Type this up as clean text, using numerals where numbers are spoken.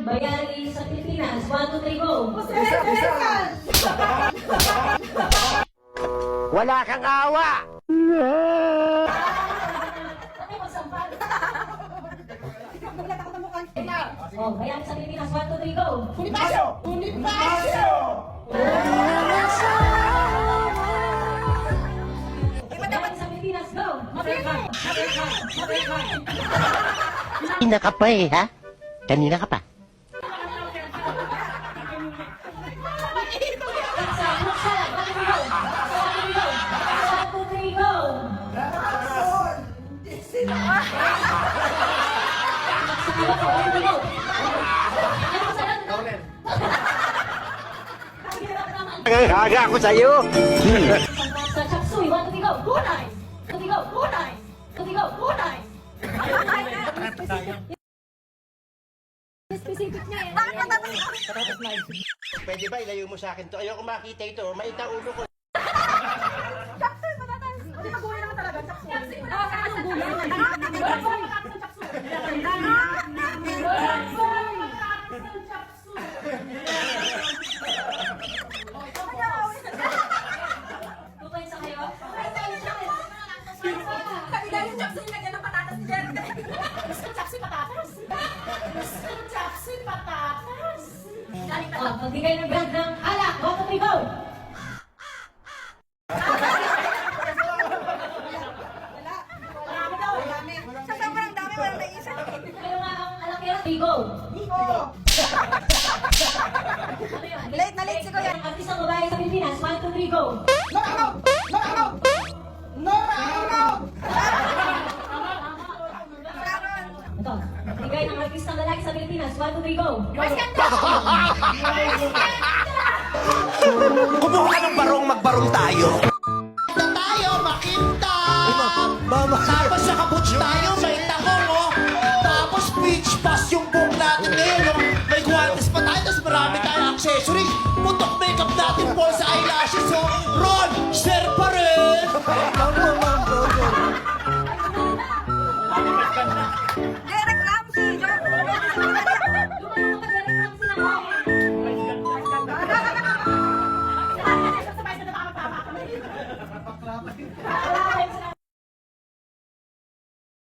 bayani sa Pilipinas. 1, 2, 3, go! Wala kang awa! Oh, bayani sa Pilipinas. 1, 2, 3, go! Bonifacio! Bonifacio! Bayani sa Pilipinas, go! Kanina ka pa eh, ha? Kanina ka pa. Kaga ako sa'yo! Sa Chapsuy, 1, 2, 3, go! Go, nice! 2, 3, go! Go, nice! 2, 3, go! Go, nice! Specific niya eh. Pwede ba ilayo mo sa akin to? Ayoko makita ito. Maita ulo ko. Chapsuy, patatas! Hindi mag-gulay naman talaga, chapsuy. Tukoy sa kayo? Dahil chapsuy, lagyan ng patatas ni Jerry. Gusto chapsuy patatas? Gusto chapsuy patatas? Oh, magbigay ng brand ng alak. 1, 2, 3, go! Marami daw, marami. Sa sobrang dami, walang naisip. Kayo nga ang alak yan. 3, go! Nico! Late na late si Kuya. Ang artistang babae sa Pilipinas. 1, 2, 3, go! Nora Arnaud! Nora Arnaud! Nora Arnaud! Ito. Magbigay ng artistang lalaki sa Pilipinas. 1, 2, 3, go! Kumuha ka ng barong, magbarong tayo. Tayo makinta. Tapos nakabuts tayo, may takong oh. Tapos beach pass yung buhok natin ngayon. Yung may guantes pa tayo, tapos marami tayong accessories. Putok makeup natin, false eyelashes oh.